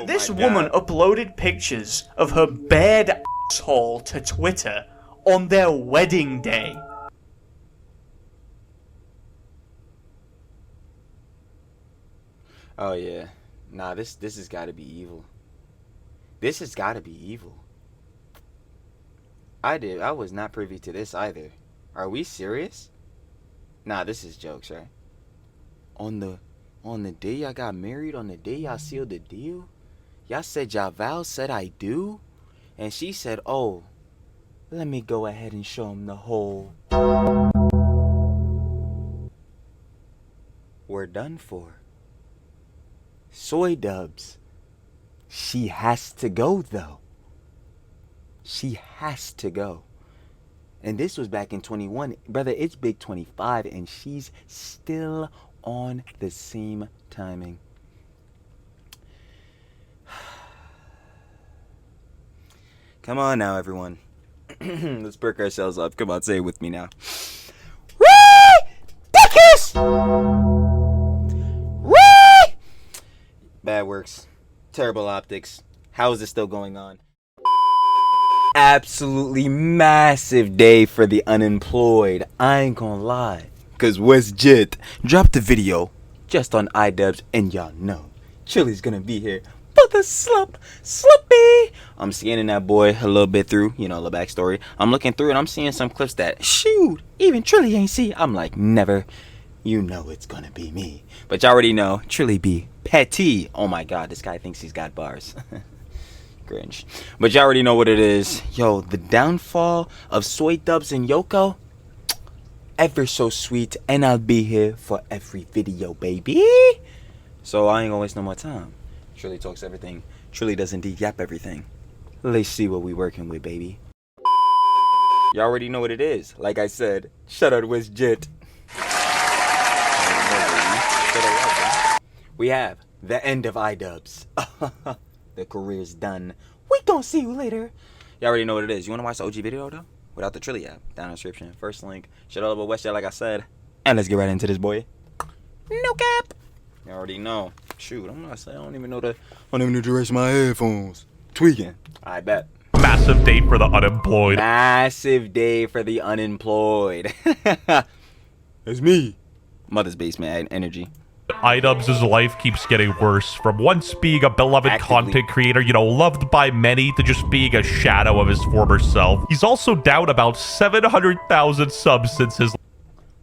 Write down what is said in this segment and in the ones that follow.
This woman uploaded pictures of her bared asshole to Twitter on their wedding day. Oh yeah. Nah, this has got to be evil. This has got to be evil. I was not privy to this either. Are we serious? Nah, this is jokes, right? On the day y'all got married, on the day y'all sealed the deal, y'all said y'all vows said I do, and she said, "Oh, let me go ahead and show him the whole." We're done for. IDubbbz. She has to go though. She has to go. And this was back in 21. Brother, it's big 25 and she's still on the same timing. Come on now, everyone. Let's perk ourselves up. Come on, say it with me now. Ridiculous! Bad works. Terrible optics. How is this still going on? Absolutely massive day for the unemployed. I ain't gonna lie. Cause WestJet dropped a video just on IDubbbz, and y'all know Chili's gonna be here for the slumpy. I'm scanning that boy a little bit through, a little backstory. I'm looking through and I'm seeing some clips that, shoot, even Trilly ain't see. I'm like, never. You know it's gonna be me. But y'all already know, Trilly be petty. Oh my god, this guy thinks he's got bars. Cringe. But y'all already know what it is. Yo, the downfall of IDubbbz and Yoko, ever so sweet, and I'll be here for every video, baby. So I ain't gonna waste no more time. Trilly talks everything. Trilly does indeed yap everything. Let's see what we working with, baby. Y'all already know what it is. Like I said, shout out WestJet. We have the end of IDubbbz. The career's done. We gon' see you later. Y'all already know what it is. You wanna watch the OG video though? Without the Trilly app, down in the description. First link. Shout out about WestJet, like I said. And let's get right into this, boy. No cap. You already know. Shoot, I'm not saying I don't even know to erase my headphones. Tweaking. I bet. Massive day for the unemployed. Massive day for the unemployed. It's me. Mother's basement energy. IDubbbz's life keeps getting worse. From once being a beloved content creator, loved by many, to just being a shadow of his former self. He's also down about 700,000 subs since his...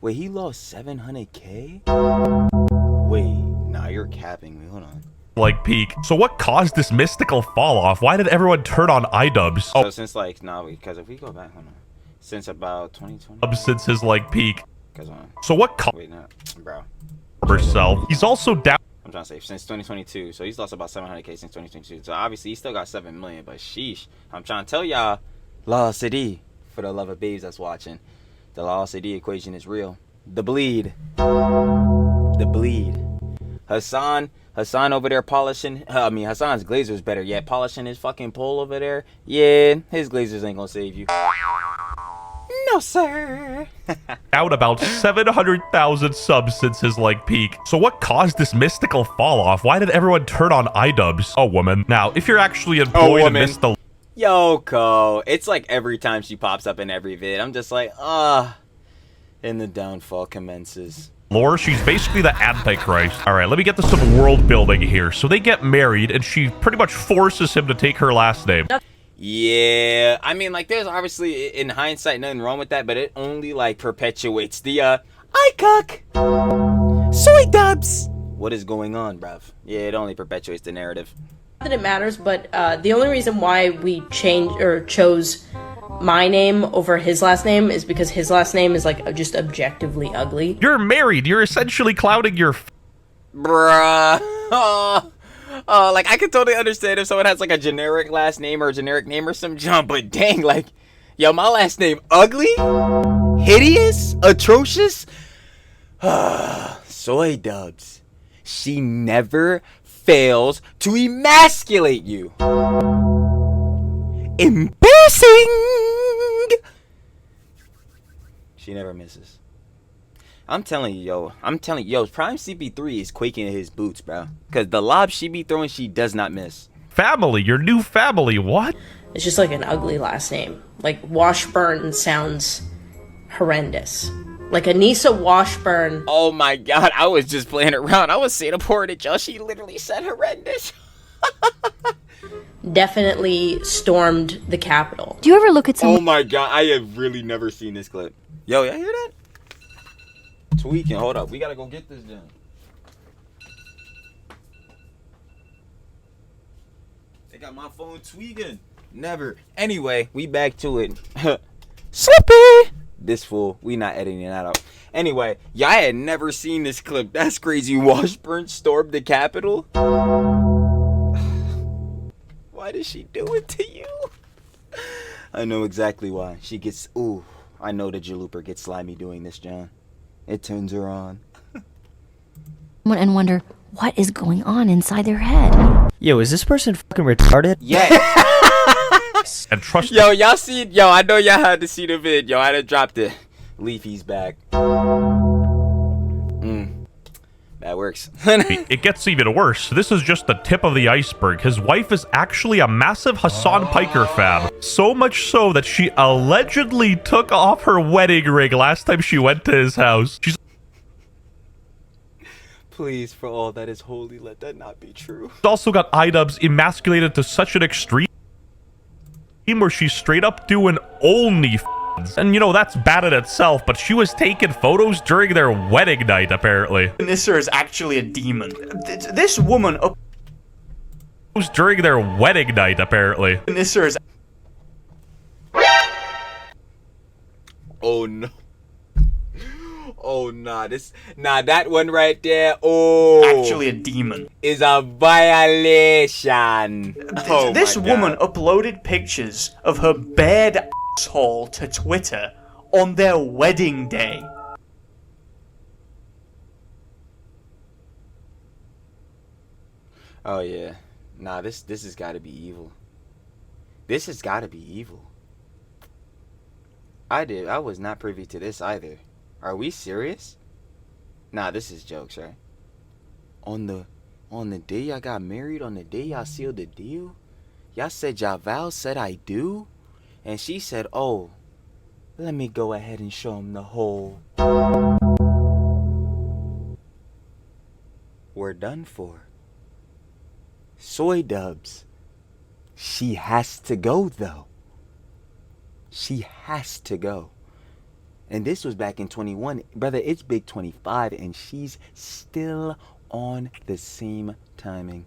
Wait, he lost 700K? Wait, nah, you're capping me. Hold on. Peak. So what caused this mystical fall off? Why did everyone turn on IDubbbz? So since because if we go back, hold on. Since about 2020. Since his peak. So what caused... Wait, no, bro. Herself. He's also down. I'm trying to say since 2022, so he's lost about 700K since 2022. So obviously he still got 7 million, but sheesh, I'm trying to tell y'all, La CD, for the love of babes that's watching, the La CD equation is real. The bleed. Hassan over there polishing. Hassan's glazer's better yet. Polishing his fucking pole over there. Yeah, his glazers ain't gonna save you. No, sir. Out about 700,000 subs since his peak. So what caused this mystical fall off? Why did everyone turn on IDubbbz? A woman. Now, if you're actually employed and missed the... Yoko. It's like every time she pops up in every vid, I'm just like, and the downfall commences. Lore, she's basically the Antichrist. Alright, let me get to some world building here. So they get married, and she pretty much forces him to take her last name. Yeah, I mean, there's obviously, in hindsight, nothing wrong with that, but it only, perpetuates the, ICUC! IDubbbz! What is going on, bruv? Yeah, it only perpetuates the narrative. Not that it matters, but, the only reason why we chose my name over his last name is because his last name is, just objectively ugly. You're married, you're essentially clouding your... Bruh. I can totally understand if someone has a generic last name or a generic name or some jump, but dang, yo, my last name ugly, hideous, atrocious. IDubbbz, she never fails to emasculate you. Embarrassing. She never misses. I'm telling you, yo, Prime CP3 is quaking in his boots, bro. Because the lob she be throwing, she does not miss. Family, your new family, what? It's just like an ugly last name. Like Washburn sounds horrendous. Like Anissa Washburn. Oh my god, I was just playing around. I was saying a porn at y'all. She literally said horrendous. Definitely stormed the Capitol. Do you ever look at some? Oh my god, I have really never seen this clip. Yo, y'all hear that? Tweaking. Hold up, we gotta go get this done. They got my phone tweaking. Never. Anyway, we back to it. Slippy. This fool. We not editing that out. Anyway, y'all had never seen this clip. That's crazy. Washburn stormed the Capitol. Why did she do it to you? I know exactly why. She gets... Ooh. I know the Jalooper gets slimy doing this, John. It turns her on. And wonder what is going on inside their head. Yo, is this person fucking retarded? Yeah. And trust Yo, y'all see... Yo, I know y'all had to see the vid. Yo, I done dropped it. Leafy's back. That works. It gets even worse. This is just the tip of the iceberg. His wife is actually a massive Hassan Piker fan. So much so that she allegedly took off her wedding ring last time she went to his house. She's Please, for all that is holy, let that not be true. also got IDubbbz emasculated to such an extreme where she's straight up doing only and you know, that's bad in itself, but she was taking photos during their wedding night, apparently. Anissa is actually a demon. This woman During their wedding night, apparently. Anissa is... Oh, no. Oh, nah. That one right there, oh. actually a demon. Is a violation. Oh, This my woman God. uploaded pictures of her bared asshole to Twitter on their wedding day. Oh, yeah. Nah, this has got to be evil. This has got to be evil. I was not privy to this either. Are we serious? Nah, this is jokes, right? On the day y'all got married, on the day y'all sealed the deal, y'all said y'all vows said I do, and she said, oh, let me go ahead and show him the whole. We're done for. Soy Dubs. She has to go, though. She has to go. And this was back in 21. Brother, it's big 25, and she's still on the same timing.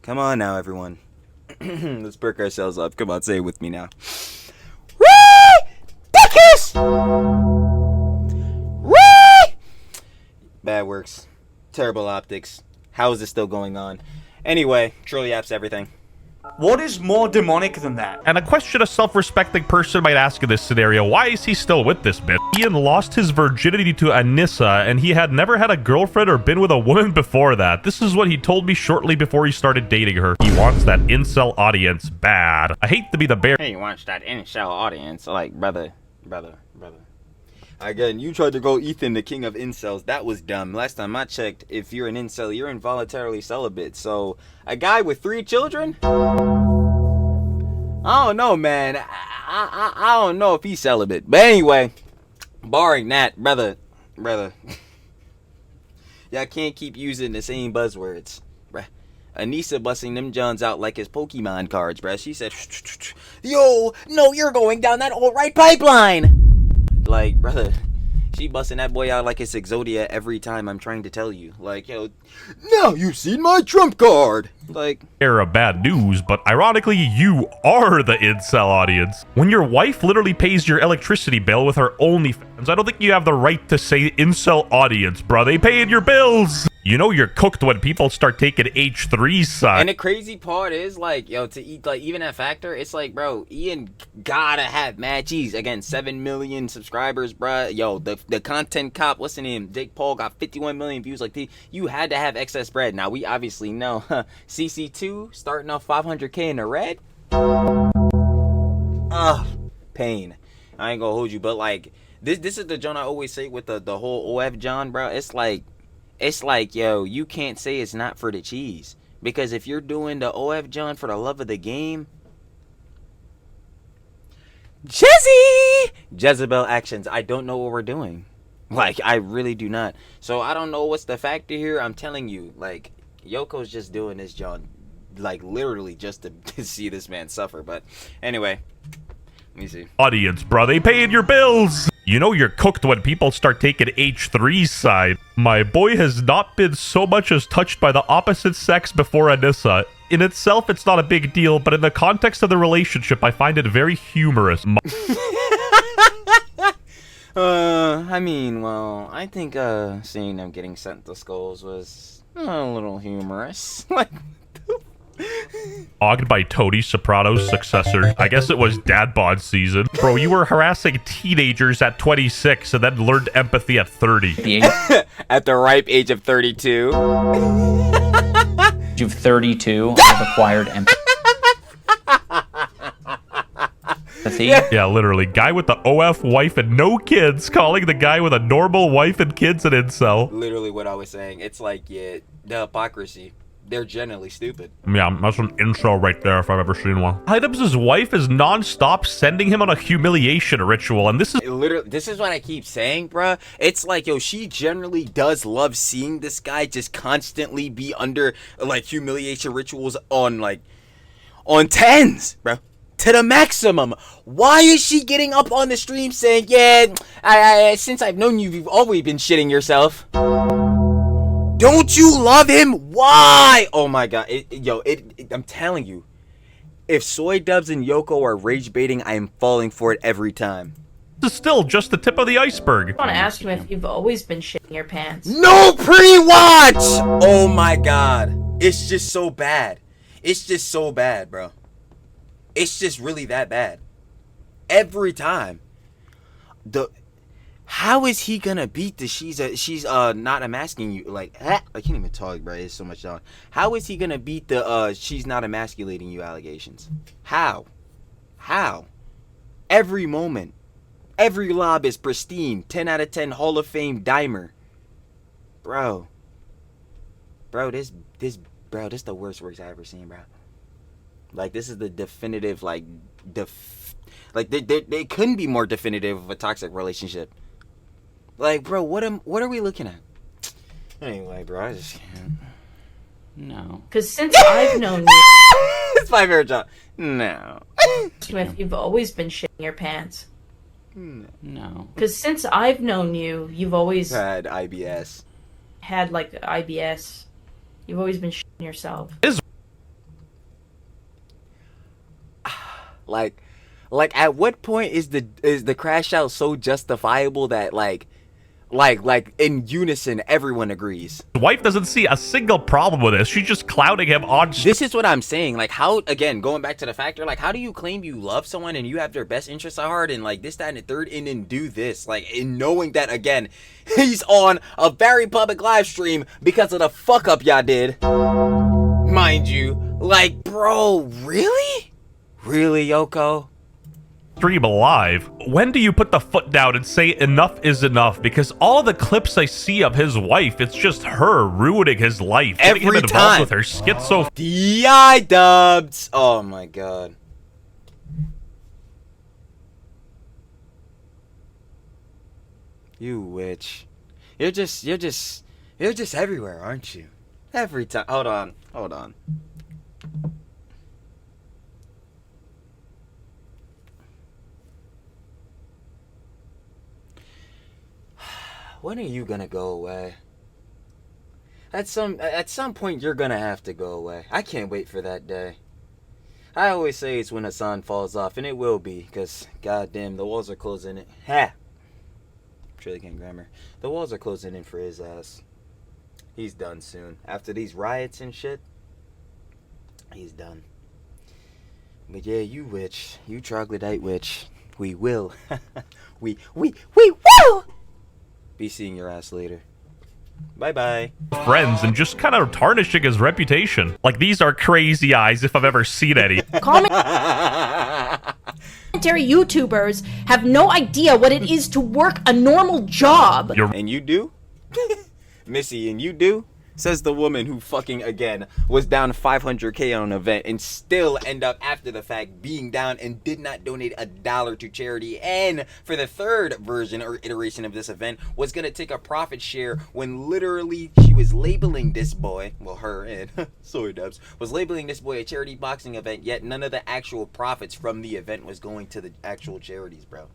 Come on now, everyone. Let's perk ourselves up. Come on, say it with me now. Ridiculous! Bad works. Terrible optics. How is this still going on? Anyway, TrillTalksEverything. What is more demonic than that? And a question a self-respecting person might ask in this scenario, why is he still with this bitch? Ian lost his virginity to Anissa, and he had never had a girlfriend or been with a woman before that. This is what he told me shortly before he started dating her. He wants that incel audience bad. I hate to be the bear. Hey, you watch that incel audience. Like, brother. Again, you tried to go Ethan, the king of incels. That was dumb. Last time I checked, if you're an incel, you're involuntarily celibate. So, a guy with 3 children? I don't know, man. I don't know if he's celibate. But anyway, barring that, brother. Y'all can't keep using the same buzzwords. Bruh. Anissa busting them Johns out like his Pokemon cards, bruh. She said, yo, no, you're going down that alt-right pipeline. Like, brother, she busting that boy out like it's Exodia every time I'm trying to tell you. Like, yo, now you've seen my trump card. Like, Of bad news, but ironically, you are the incel audience. When your wife literally pays your electricity bill with her OnlyFans, I don't think you have the right to say incel audience, bro. They paying your bills. You know you're cooked when people start taking H3's side. and the crazy part is, like, yo, to eat, like, even that factor, it's like, bro, Ian gotta have mad cheese. Again, 7 million subscribers, bruh. Yo, the content cop, what's the name? Jake Paul got 51 million views. Like, you had to have excess bread. Now, we obviously know, CC2 starting off 500K in the red. pain. I ain't gonna hold you, but like this is the John I always say with the whole OF John, bro. It's like yo, you can't say it's not for the cheese, because if you're doing the OF John for the love of the game, Jezebel actions, I don't know what we're doing. Like, I really do not. So I don't know what's the factor here. I'm telling you, like, Yoko's just doing this, John, like, literally just to see this man suffer. But anyway, let me see. Audience, bro, they paying your bills. You know you're cooked when people start taking H3's side. My boy has not been so much as touched by the opposite sex before Anissa. In itself, it's not a big deal, but in the context of the relationship, I find it very humorous. I mean, well, I think seeing them getting sent to skulls was a little humorous. Like, Ogged by Tony Soprano's successor. I guess it was dad bod season. Bro, you were harassing teenagers at 26 and then learned empathy at 30. at the ripe age of 32. Age of 32, I've acquired empathy. Yeah, literally. Guy with the OF wife and no kids calling the guy with a normal wife and kids an incel. Literally what I was saying. It's like, yeah, the hypocrisy. They're generally stupid. Yeah, that's an incel right there if I've ever seen one. IDubbbz' wife is non-stop sending him on a humiliation ritual, and this is... Literally, this is what I keep saying, bruh. It's like, yo, she generally does love seeing this guy just constantly be under, like, humiliation rituals on 10s, bro. To the maximum. Why is she getting up on the stream saying, yeah, I since I've known you, you've always been shitting yourself? Don't you love him? Why? Oh my god. I'm telling you, if Soy Dubs and Yoko are rage baiting, I am falling for it every time. This is still just the tip of the iceberg. I want to ask you if you've always been shitting your pants. No pre-watch! Oh my god. It's just so bad. It's just so bad, bro. It's just really that bad. Every time. How is he gonna beat the she's not emasculating you? Like, I can't even talk, bro. It's so much down. How is he gonna beat the she's not emasculating you allegations? How? Every moment, every lob is pristine. 10 out of 10 Hall of Fame dimer. Bro, this the worst works I ever seen, bro. Like, this is the definitive, like they couldn't be more definitive of a toxic relationship. Like, bro, what are we looking at? Anyway, bro, I just can't. No. Because since I've known you, it's my favorite job. No. if you've always been shitting your pants. No. Because since I've known you, you've always had IBS. Had like IBS. You've always been shitting yourself. Like at what point is the crash out so justifiable that like in unison everyone agrees? The wife doesn't see a single problem with this. She's just clouding him on. This is what I'm saying. Like, how, again, going back to the factor, like, how do you claim you love someone and you have their best interests at heart and like this, that, and the third, and then do this, like, in knowing that, again, he's on a very public live stream because of the fuck up y'all did, mind you. Like, bro, really, Yoko? Stream alive. When do you put the foot down and say enough is enough? Because all the clips I see of his wife, it's just her ruining his life. Every getting him involved time with her schizo. The IDubbbz. Oh my god. You witch. You're just everywhere, aren't you? Every time. Hold on. When are you gonna go away? At some point you're gonna have to go away. I can't wait for that day. I always say it's when the sun falls off, and it will be, because goddamn, the walls are closing in. Ha! Trillican grammar. The walls are closing in for his ass. He's done soon. After these riots and shit, he's done. But yeah, you witch, you troglodyte witch, we will. we will be seeing your ass later. Bye-bye. Friends and just kind of tarnishing his reputation. Like, these are crazy eyes if I've ever seen any. Comment proprietary YouTubers have no idea what it is to work a normal job. And you do? Missy, and you do? Says the woman who fucking, again, was down 500K on an event and still end up, after the fact, being down and did not donate $1 to charity. And for the third version or iteration of this event, was going to take a profit share when literally she was labeling this boy, well, her and, sorry, Dubs, was labeling this boy a charity boxing event, yet none of the actual profits from the event was going to the actual charities, bro.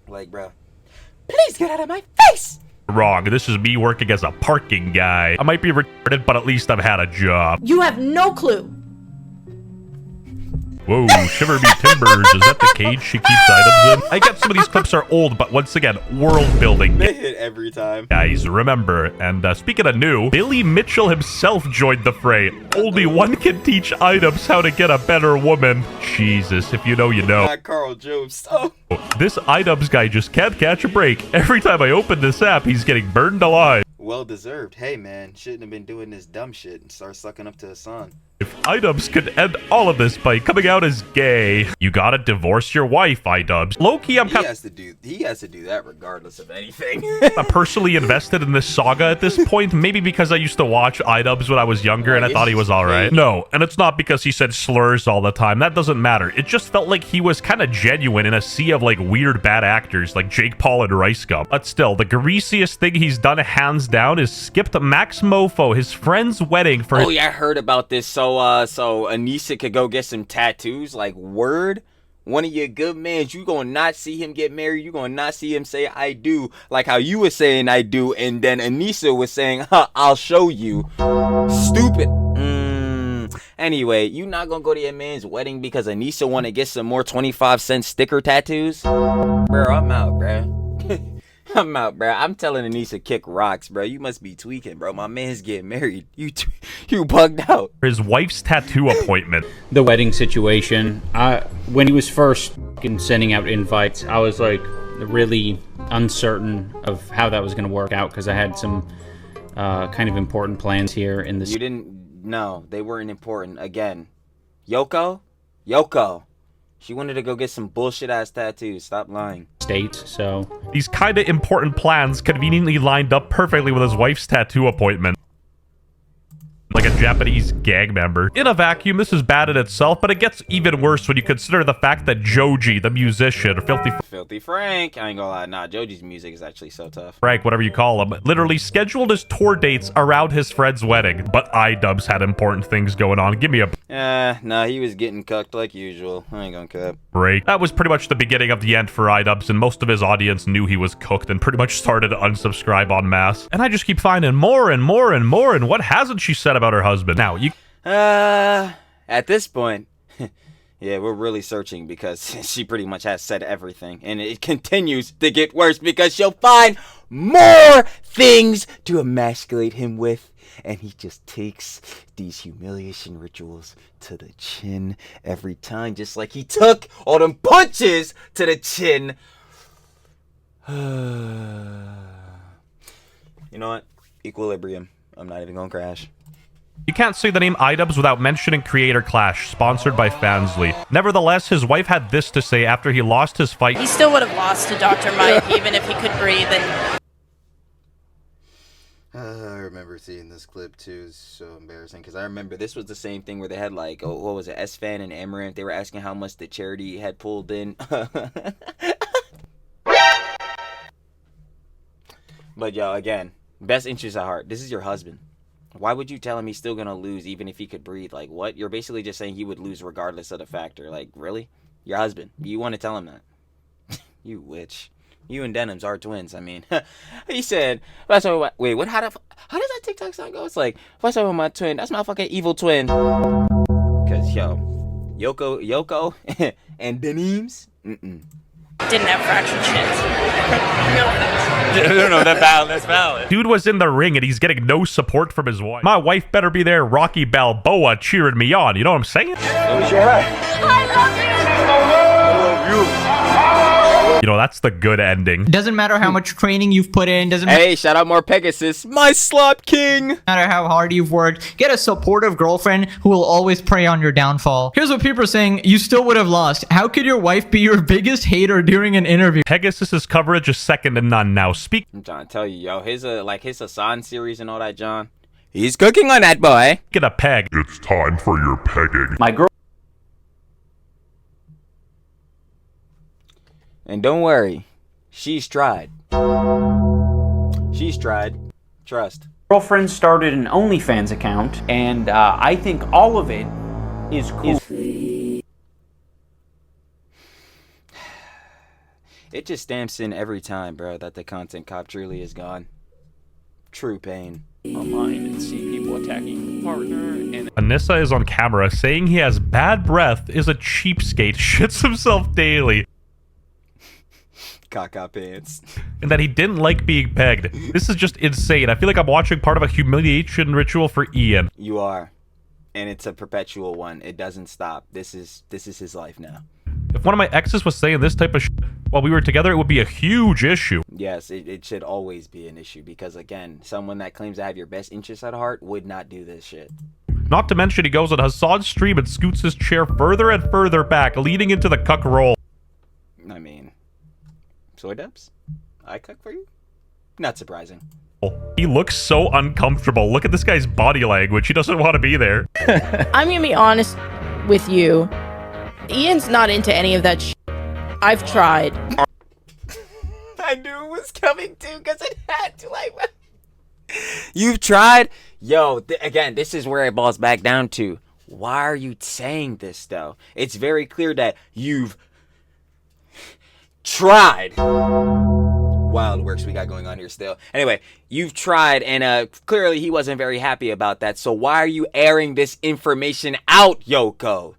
Like, bro, please get out of my face! Wrong. This is me working as a parking guy. I might be retarded, but at least I've had a job. You have no clue. Whoa, shiver me timbers. Is that the cage she keeps items in? I get some of these clips are old, but once again, world building. They hit every time. Guys, remember, and speaking of new, Billy Mitchell himself joined the fray. Only one can teach IDubbbz how to get a better woman. Jesus, if you know, you know. Not Carl Jobst. Oh. This IDubbbz guy just can't catch a break. Every time I open this app, he's getting burned alive. Well deserved. Hey man, shouldn't have been doing this dumb shit and start sucking up to Hassan. If IDubbbz could end all of this by coming out as gay, you gotta divorce your wife, IDubbbz. Low-key, He has to do that regardless of anything. I'm personally invested in this saga at this point, maybe because I used to watch IDubbbz when I was younger and I thought he was alright. No, and it's not because he said slurs all the time. That doesn't matter. It just felt like he was kind of genuine in a sea of like weird bad actors like Jake Paul and Rice Gum. But still, the greasiest thing he's done hands down is skipped Max Mofo, his friend's wedding for Oh yeah, I heard about this. So Anissa could go get some tattoos. Like, word? One of your good mans, you gonna not see him get married. You gonna not see him say I do, like how you were saying I do, and then Anissa was saying, huh, I'll show you. Stupid. Anyway, you not gonna go to your man's wedding because Anissa wanna get some more 25-cent sticker tattoos? Bro, I'm out, bro. I'm out, bro. I'm telling Anissa kick rocks, bro. You must be tweaking, bro. My man's getting married. You bugged out. his wife's tattoo appointment. The wedding situation. When he was first sending out invites, I was like really uncertain of how that was going to work out because I had some kind of important plans here in this. You didn't. No, they weren't important. Again, Yoko. She wanted to go get some bullshit ass tattoos. Stop lying. States, so These kind of important plans conveniently lined up perfectly with his wife's tattoo appointment. Like a Japanese gang member. In a vacuum, this is bad in itself, but it gets even worse when you consider the fact that Joji, the musician, or Filthy Frank. I ain't gonna lie. Nah, Joji's music is actually so tough. Frank, whatever you call him, literally scheduled his tour dates around his friend's wedding. But IDubbbz had important things going on. Give me a Nah, he was getting cucked like usual. I ain't gonna cut. break. That was pretty much the beginning of the end for IDubbbz, and most of his audience knew he was cooked and pretty much started to unsubscribe en masse. And I just keep finding more and more and more, and what hasn't she said about her husband? Now, you... At this point, yeah, we're really searching because she pretty much has said everything. And it continues to get worse because she'll find more things to emasculate him with. And he just takes these humiliation rituals to the chin every time, just like he took all them punches to the chin. You know what? Equilibrium. I'm not even gonna crash. You can't say the name IDubbbz without mentioning Creator Clash, sponsored by Fansly. Nevertheless, his wife had this to say after he lost his fight. He still would have lost to Dr. Mike even if he could breathe. And I remember seeing this clip too. It's so embarrassing because I remember this was the same thing where they had like, oh, what was it, S-Fan and Amaranth. They were asking how much the charity had pulled in. But yo, again, best interest at heart. This is your husband. Why would you tell him he's still gonna lose even if he could breathe? Like, what? You're basically just saying he would lose regardless of the factor. Like, really? Your husband. You want to tell him that? You witch. You and Denims are twins. I mean, he said, wait, what? How does that TikTok song go? It's like, what's up with my twin? That's my fucking evil twin. Cause yo, Yoko and Denims, didn't have fractured shins. no, that's valid. Dude was in the ring and he's getting no support from his wife. My wife better be there, Rocky Balboa, cheering me on. You know what I'm saying? You know, that's the good ending. Doesn't matter how much training you've put in. Doesn't Hey, shout out more Pegasus, my slop king. matter how hard you've worked. Get a supportive girlfriend who will always prey on your downfall. Here's what people are saying. You still would have lost. How could your wife be your biggest hater during an interview? Pegasus's coverage is second to none now. I'm trying to tell you, yo, his Hassan series and all that, John. He's cooking on that boy. Get a peg. It's time for your pegging. My girl. And don't worry, she's tried. She's tried. Trust. Girlfriend started an OnlyFans account, and I think all of it is cool. It just stamps in every time, bro, that the content cop truly is gone. True pain. Online and see people attacking the partner, and Anissa is on camera saying he has bad breath, is a cheapskate, shits himself daily, Caca pants. and that he didn't like being pegged. This is just insane. I feel like I'm watching part of a humiliation ritual for Ian. You are. And it's a perpetual one. It doesn't stop. This is his life now. If one of my exes was saying this type of shit while we were together, it would be a huge issue. Yes, it should always be an issue because, again, someone that claims to have your best interests at heart would not do this shit. Not to mention he goes on Hassan's stream and scoots his chair further and further back, leading into the cuck role. I mean, soy dubs? I cook for you? Not surprising. He looks so uncomfortable. Look at this guy's body language. He doesn't want to be there. I'm gonna be honest with you. Ian's not into any of that shit. I've tried. I knew it was coming too because it had to. Like, you've tried? Yo, again, this is where it boils back down to. Why are you saying this, though? It's very clear that you've tried. Wild works we got going on here still. Anyway, you've tried, and clearly he wasn't very happy about that. So why are you airing this information out, Yoko?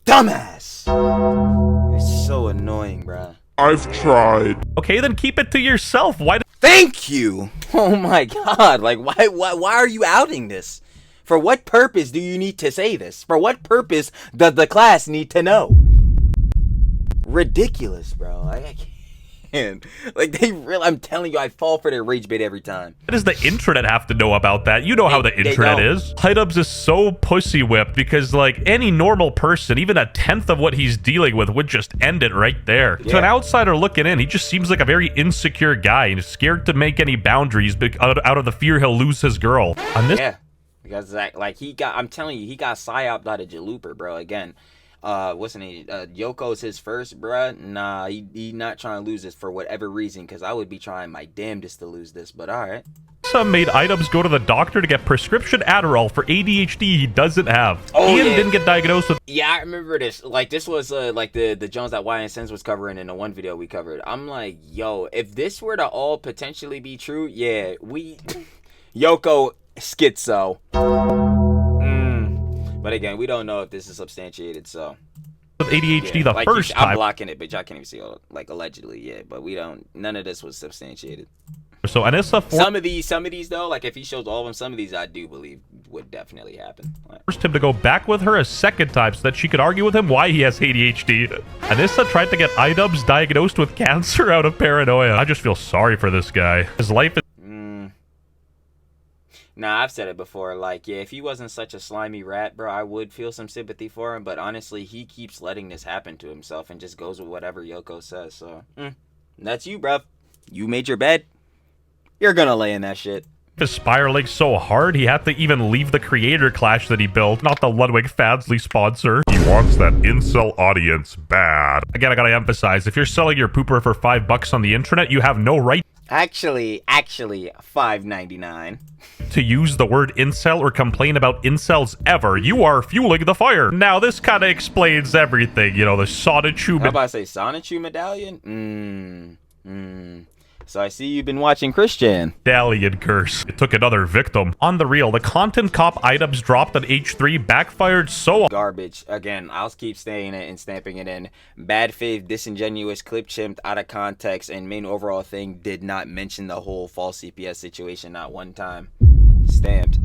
Dumbass. You're so annoying, bruh. I've tried. Okay, then keep it to yourself. Why? Thank you. Oh my God. Like, why are you outing this? For what purpose do you need to say this? For what purpose does the class need to know? Ridiculous, bro. I can't. Like, I'm telling you, I fall for their rage bait every time. Why does the internet have to know about that? You know how the internet is. IDubbbz is so pussy whipped because, like, any normal person, even a tenth of what he's dealing with would just end it right there. Yeah. To an outsider looking in, he just seems like a very insecure guy and scared to make any boundaries out of the fear he'll lose his girl. On this, yeah, because like I'm telling you, he got psyoped out of Jalooper, bro. Again. What's the name? Yoko's his first, bruh. Nah, he not trying to lose this for whatever reason, because I would be trying my damnedest to lose this, but alright. Some made IDubbbz go to the doctor to get prescription Adderall for ADHD he doesn't have. Ian didn't get diagnosed with. Yeah, I remember this. Like, this was like the Jones that YNSense was covering in the one video we covered. I'm like, yo, if this were to all potentially be true, yeah, Yoko schizo. But again, we don't know if this is substantiated, so. With ADHD the like first time. I'm blocking it, but y'all can't even see all, like, allegedly, yeah. But we don't, none of this was substantiated. So Anissa some of these though, like if he shows all of them, some of these I do believe would definitely happen. Forced him to go back with her a second time so that she could argue with him why he has ADHD. Anissa tried to get IDubbbz diagnosed with cancer out of paranoia. I just feel sorry for this guy. His life is. Nah, I've said it before. Like, yeah, if he wasn't such a slimy rat, bro, I would feel some sympathy for him. But honestly, he keeps letting this happen to himself and just goes with whatever Yoko says. So, that's you, bro. You made your bed. You're gonna lay in that shit. His spiraling so hard, he had to even leave the creator clash that he built, not the Ludwig Fadsley sponsor. He wants that incel audience bad. Again, I gotta emphasize, if you're selling your pooper for $5 on the internet, you have no right Actually, $5.99 to use the word incel or complain about incels ever. You are fueling the fire. Now, this kind of explains everything. You know, the Sonichu. How about I say Sonichu medallion? So I see you've been watching Christian. Medallion curse. It took another victim. On the real, the content cop IDubbbz dropped on H3 backfired so garbage. Again, I'll keep saying it and stamping it in. Bad faith, disingenuous, clip chimped, out of context, and main overall thing did not mention the whole false CPS situation not one time. Stamped.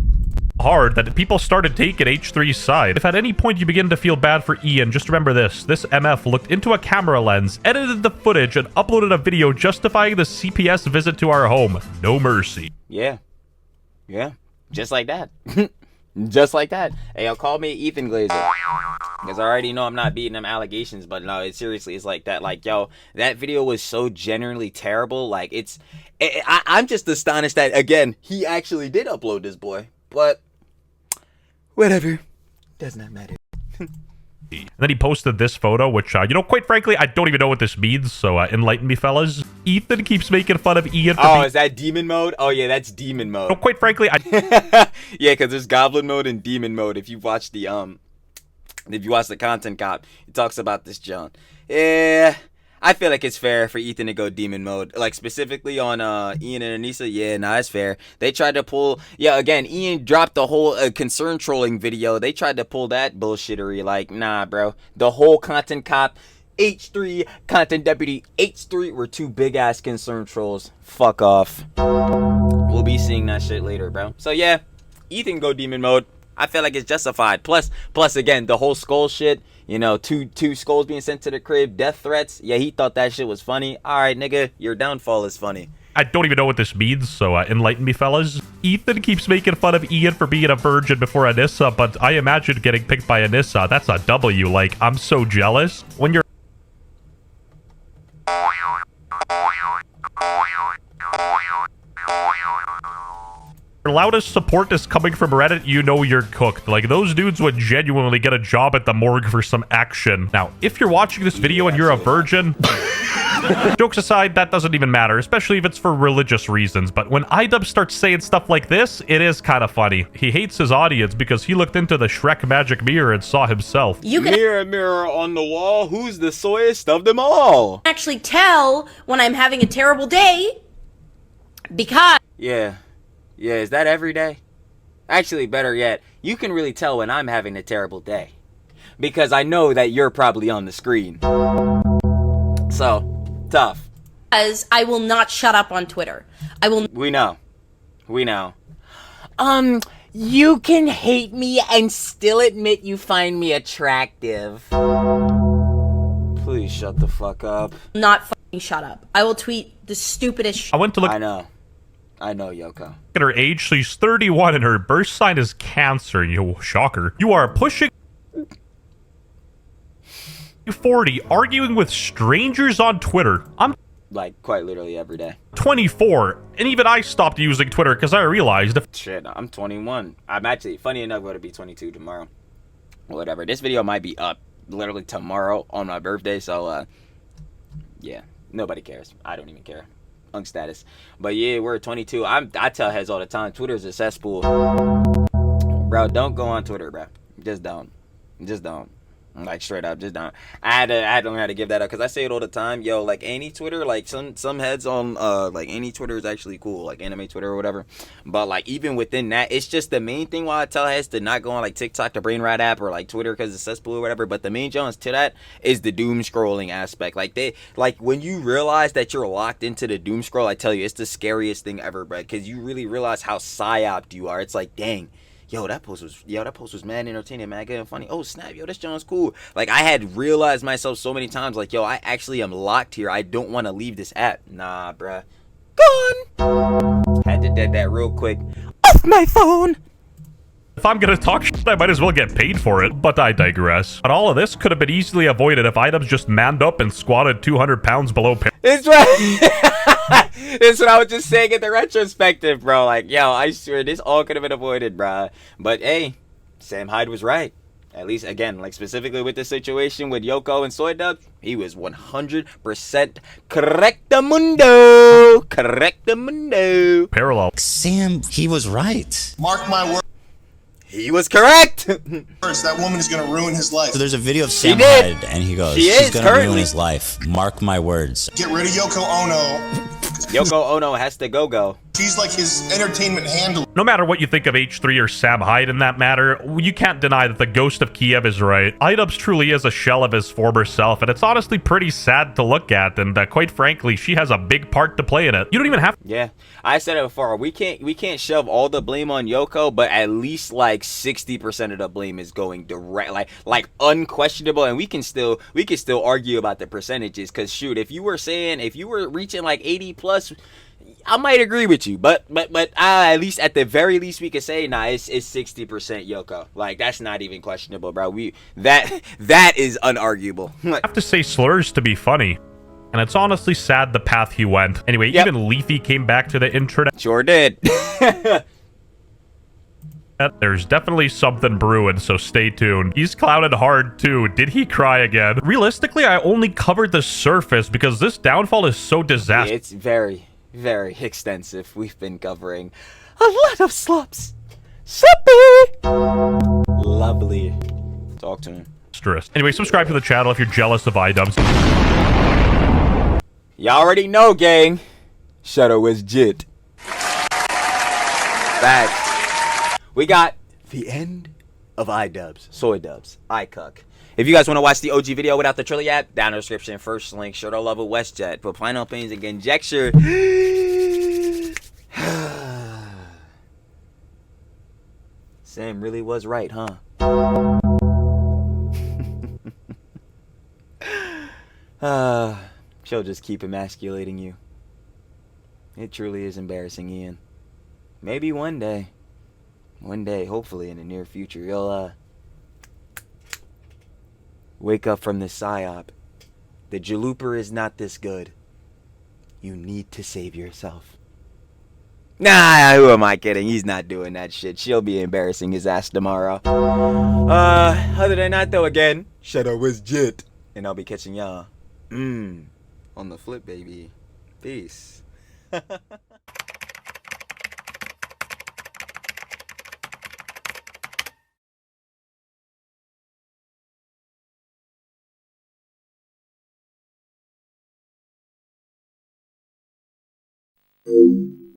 hard that people started taking H3's side. If at any point you begin to feel bad for Ian, just remember this. This MF looked into a camera lens, edited the footage, and uploaded a video justifying the CPS visit to our home. No mercy. Yeah. Yeah. Just like that. Just like that. Hey, y'all call me Ethan Glazer. Because I already know I'm not beating them allegations, but no, it seriously is like that. Like, yo, that video was so genuinely terrible. Like, I'm just astonished that, again, he actually did upload this boy. But whatever. Does not matter. And then he posted this photo, which, you know, quite frankly, I don't even know what this means, so enlighten me, fellas. Ethan keeps making fun of Ian for is that demon mode? Oh, yeah, that's demon mode. No, quite frankly, yeah, because there's goblin mode and demon mode. If you watch the, content cop, he talks about this, John. Yeah, I feel like it's fair for Ethan to go demon mode. Like, specifically on Ian and Anissa, yeah, nah, it's fair. They tried to pull, yeah, again, Ian dropped the whole concern trolling video. They tried to pull that bullshittery. Like, nah, bro. The whole content cop, H3, content deputy, H3 were two big-ass concern trolls. Fuck off. We'll be seeing that shit later, bro. So, yeah, Ethan go demon mode. I feel like it's justified. Plus, again, the whole skull shit. You know, two skulls being sent to the crib, death threats. Yeah, he thought that shit was funny. All right, nigga, your downfall is funny. I don't even know what this means, so enlighten me, fellas. Ethan keeps making fun of Ian for being a virgin before Anissa, but I imagine getting picked by Anissa. That's a W. Like, I'm so jealous. When you're loudest support is coming from Reddit, you know you're cooked. Like, those dudes would genuinely get a job at the morgue for some action. Now, if you're watching this video and you're a virgin, jokes aside, that doesn't even matter, especially if it's for religious reasons. But when IDubbbz starts saying stuff like this, it is kind of funny. He hates his audience because he looked into the Shrek magic mirror and saw himself. You can Mirror, mirror on the wall, who's the soyest of them all? actually tell when I'm having a terrible day because Yeah. Yeah, is that every day? Actually, better yet, you can really tell when I'm having a terrible day. Because I know that you're probably on the screen. So, tough. I will not shut up on Twitter. We know. We know. You can hate me and still admit you find me attractive. Please shut the fuck up. Not fucking shut up. I will tweet the stupidest shit. I went to look I know, Yoko. at her age. She's 31 and her birth sign is Cancer. You shocker. You are pushing 40, arguing with strangers on Twitter. I'm Like, quite literally every day. 24, and even I stopped using Twitter because I realized Shit, I'm 21. I'm actually, funny enough, going to be 22 tomorrow. Whatever. This video might be up literally tomorrow on my birthday, so, yeah. Nobody cares. I don't even care. Unk status. But yeah, we're 22. I tell heads all the time, Twitter's a cesspool. Bro, don't go on Twitter, bro. Just don't. Just don't. Like, straight up, just don't. I had to learn how to give that up, because I say it all the time. Yo, like, any Twitter, like, some heads on, like, any Twitter is actually cool, like, anime Twitter or whatever. But, like, even within that, it's just the main thing why I tell heads to not go on, like, TikTok, the Brain Rat app, or, like, Twitter because it's cesspool or whatever. But the main Jones to that is the doom scrolling aspect. Like, when you realize that you're locked into the doom scroll, I tell you, it's the scariest thing ever, bro, because you really realize how psyoped you are. It's like, dang. Yo, that post was mad entertaining, mad good and funny. Oh, snap, yo, this John's cool. Like, I had realized myself so many times, like, yo, I actually am locked here. I don't want to leave this app. Nah, bruh. Gone. Had to dead that real quick. Off my phone. if I'm gonna talk shit, I might as well get paid for it. But I digress. But all of this could have been easily avoided if IDubbbz just manned up and squatted 200 pounds below It's right. That's what I was just saying in the retrospective, bro. Like, yo, I swear this all could have been avoided, bro. But hey, Sam Hyde was right. At least, again, like specifically with the situation with Yoko and Soydubbbz, he was 100% correctamundo. Correctamundo. Parallel. Sam, he was right. Mark my words. He was correct. That woman is going to ruin his life. So there's a video of Sam Hyde, and he goes, she's going to ruin his life. Mark my words. Get rid of Yoko Ono. Yoko Ono has to go. She's like his entertainment handler. No matter what you think of H3 or Sam Hyde in that matter, you can't deny that the ghost of Kiev is right. IDubbbz truly is a shell of his former self, and it's honestly pretty sad to look at, and quite frankly, she has a big part to play in it. You don't even have to. Yeah, I said it before. We can't shove all the blame on Yoko, but at least like 60% of the blame is going direct, like unquestionable, and we can still argue about the percentages. Cause shoot, if you were reaching like 80 plus, I might agree with you, but at least at the very least we could say, nah, it's 60% Yoko. Like, that's not even questionable, bro. That is unarguable. I have to say slurs to be funny. And it's honestly sad the path he went. Anyway, even Leafy came back to the internet. Sure did. There's definitely something brewing, so stay tuned. He's clouded hard too. Did he cry again? Realistically, I only covered the surface because this downfall is so disastrous. It's very, very extensive. We've been covering a lot of slops. Soppy! Lovely. Talk to him. Anyway, subscribe to the channel if you're jealous of IDubbbz. Y'all already know, gang. Shadow is jit. Facts. We got the end of IDubbbz, soy dubs, iCuck. If you guys want to watch the OG video without the Trilly app, down in the description, first link, shirt or love with WestJet. But final opinions and conjecture. Sam really was right, huh? She'll just keep emasculating you. It truly is embarrassing, Ian. Maybe one day, hopefully in the near future, you'll wake up from this psyop. The Jalooper is not this good. You need to save yourself. Nah, who am I kidding? He's not doing that shit. She'll be embarrassing his ass tomorrow. Other than that though, again, Shadow was jit. And I'll be catching y'all on the flip, baby. Peace.